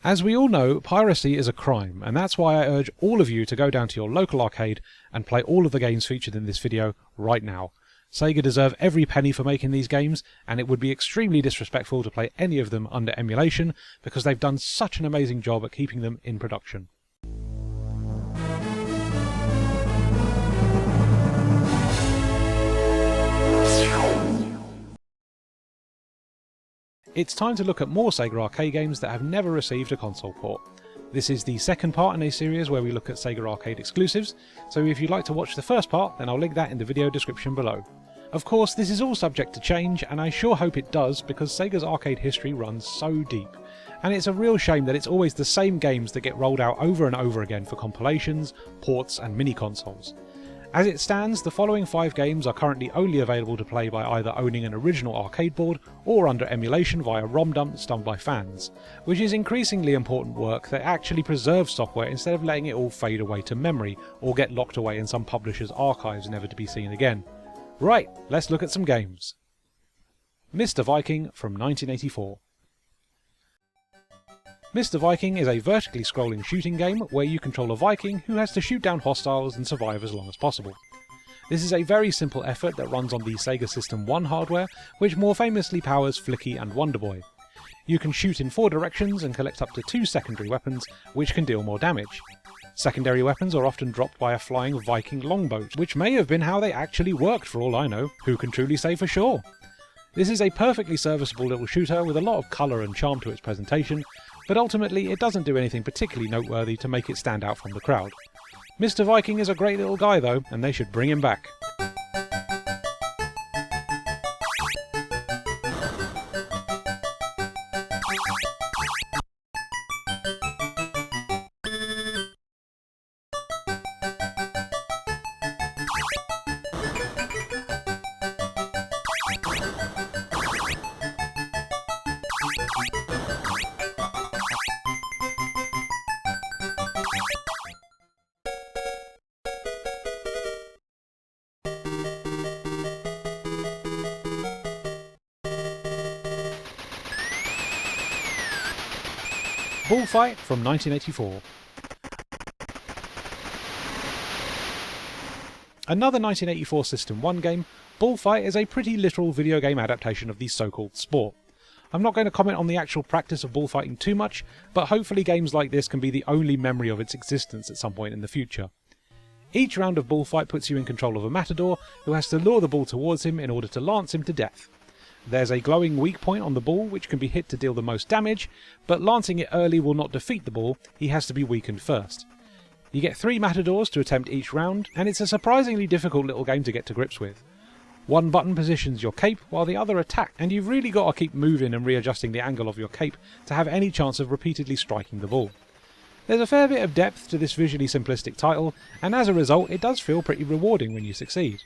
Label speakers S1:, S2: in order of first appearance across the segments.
S1: As we all know, piracy is a crime, and that's why I urge all of you to go down to your local arcade and play all of the games featured in this video right now. Sega deserve every penny for making these games, and it would be extremely disrespectful to play any of them under emulation, because they've done such an amazing job at keeping them in production. It's time to look at more Sega arcade games that have never received a console port. This is the second part in a series where we look at Sega arcade exclusives, so if you'd like to watch the first part, then I'll link that in the video description below. Of course, this is all subject to change, and I sure hope it does, because Sega's arcade history runs so deep. And it's a real shame that it's always the same games that get rolled out over and over again for compilations, ports and mini-consoles. As it stands, the following 5 games are currently only available to play by either owning an original arcade board or under emulation via ROM dumps done by fans, which is increasingly important work that actually preserves software instead of letting it all fade away to memory or get locked away in some publisher's archives never to be seen again. Right, let's look at some games. Mr. Viking from 1984. Mr. Viking is a vertically scrolling shooting game where you control a Viking who has to shoot down hostiles and survive as long as possible. This is a very simple effort that runs on the Sega System 1 hardware, which more famously powers Flicky and Wonder Boy. You can shoot in 4 directions and collect up to 2 secondary weapons, which can deal more damage. Secondary weapons are often dropped by a flying Viking longboat, which may have been how they actually worked for all I know. Who can truly say for sure? This is a perfectly serviceable little shooter with a lot of colour and charm to its presentation, but ultimately it doesn't do anything particularly noteworthy to make it stand out from the crowd. Mr. Viking is a great little guy though, and they should bring him back. Bullfight from 1984. Another 1984 System 1 game, Bullfight is a pretty literal video game adaptation of the so-called sport. I'm not going to comment on the actual practice of bullfighting too much, but hopefully games like this can be the only memory of its existence at some point in the future. Each round of Bullfight puts you in control of a matador who has to lure the bull towards him in order to lance him to death. There's a glowing weak point on the bull which can be hit to deal the most damage, but lancing it early will not defeat the bull, he has to be weakened first. You get 3 matadors to attempt each round, and it's a surprisingly difficult little game to get to grips with. One button positions your cape while the other attacks, and you've really got to keep moving and readjusting the angle of your cape to have any chance of repeatedly striking the bull. There's a fair bit of depth to this visually simplistic title, and as a result it does feel pretty rewarding when you succeed.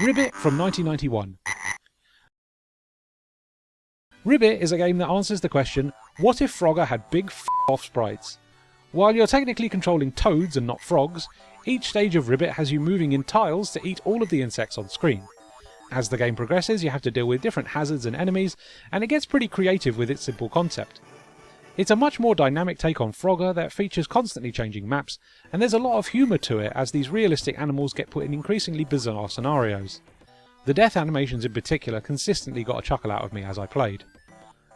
S1: Ribbit from 1991. Ribbit is a game that answers the question, what if Frogger had big f***off sprites? While you're technically controlling toads and not frogs, each stage of Ribbit has you moving in tiles to eat all of the insects on screen. As the game progresses, you have to deal with different hazards and enemies, and it gets pretty creative with its simple concept. It's a much more dynamic take on Frogger that features constantly changing maps, and there's a lot of humour to it as these realistic animals get put in increasingly bizarre scenarios. The death animations in particular consistently got a chuckle out of me as I played.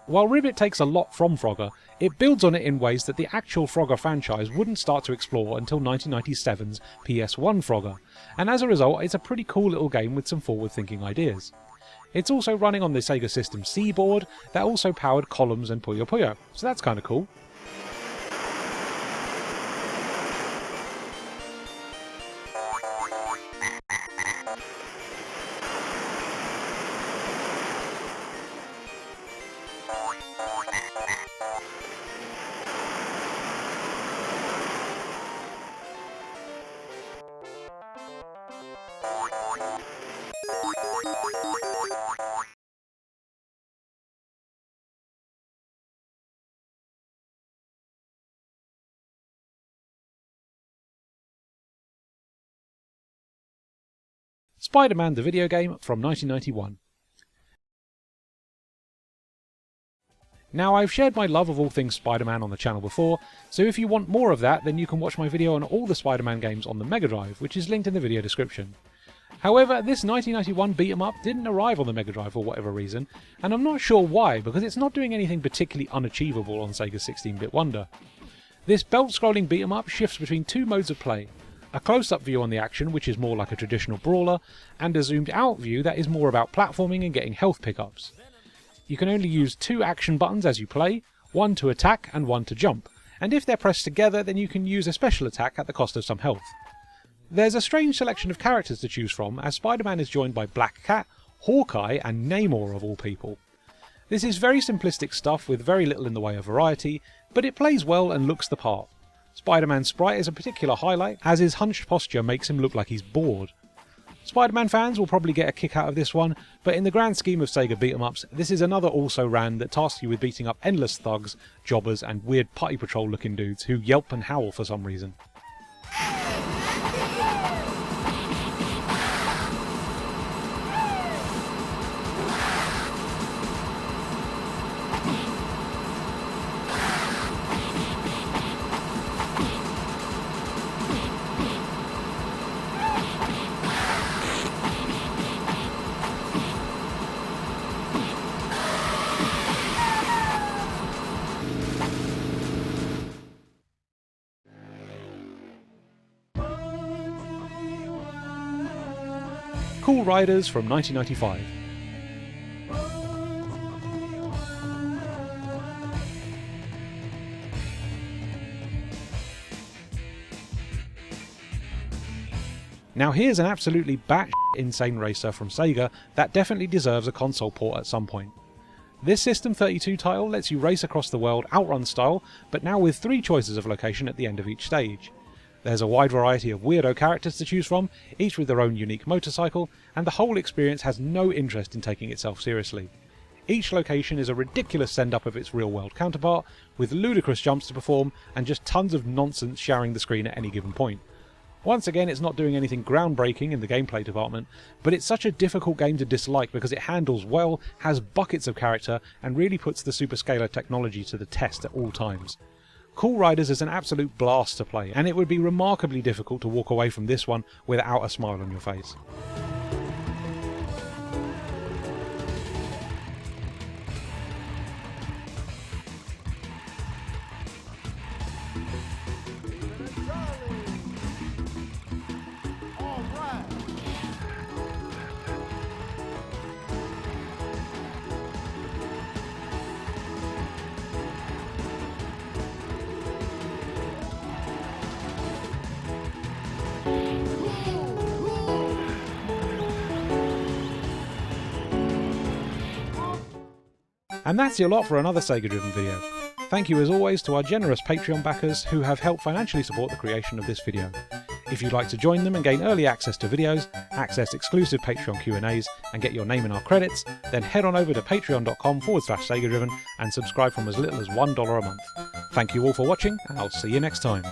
S1: While Ribbit takes a lot from Frogger, it builds on it in ways that the actual Frogger franchise wouldn't start to explore until 1997's PS1 Frogger, and as a result it's a pretty cool little game with some forward-thinking ideas. It's also running on the Sega System C board that also powered Columns and Puyo Puyo, so that's kinda cool. Spider-Man the video game from 1991. Now, I've shared my love of all things Spider-Man on the channel before, so if you want more of that, then you can watch my video on all the Spider-Man games on the Mega Drive, which is linked in the video description. However, this 1991 beat-em-up didn't arrive on the Mega Drive for whatever reason, and I'm not sure why, because it's not doing anything particularly unachievable on Sega's 16-bit wonder. This belt-scrolling beat-em-up shifts between two modes of play: a close-up view on the action, which is more like a traditional brawler, and a zoomed-out view that is more about platforming and getting health pickups. You can only use two action buttons as you play, one to attack and one to jump, and if they're pressed together then you can use a special attack at the cost of some health. There's a strange selection of characters to choose from, as Spider-Man is joined by Black Cat, Hawkeye and Namor of all people. This is very simplistic stuff with very little in the way of variety, but it plays well and looks the part. Spider-Man's sprite is a particular highlight, as his hunched posture makes him look like he's bored. Spider-Man fans will probably get a kick out of this one, but in the grand scheme of Sega beat-em-ups, this is another also-ran that tasks you with beating up endless thugs, jobbers and weird Putty Patrol looking dudes who yelp and howl for some reason. Cool Riders from 1995. Now here's an absolutely batshit insane racer from Sega that definitely deserves a console port at some point. This System 32 title lets you race across the world Outrun style, but now with 3 choices of location at the end of each stage. There's a wide variety of weirdo characters to choose from, each with their own unique motorcycle, and the whole experience has no interest in taking itself seriously. Each location is a ridiculous send-up of its real-world counterpart, with ludicrous jumps to perform and just tons of nonsense showering the screen at any given point. Once again, it's not doing anything groundbreaking in the gameplay department, but it's such a difficult game to dislike because it handles well, has buckets of character, and really puts the superscalar technology to the test at all times. Cool Riders is an absolute blast to play, and it would be remarkably difficult to walk away from this one without a smile on your face. And that's your lot for another Sega Driven video. Thank you as always to our generous Patreon backers who have helped financially support the creation of this video. If you'd like to join them and gain early access to videos, access exclusive Patreon Q&As and get your name in our credits, then head on over to patreon.com/SegaDriven and subscribe from as little as $1 a month. Thank you all for watching, and I'll see you next time.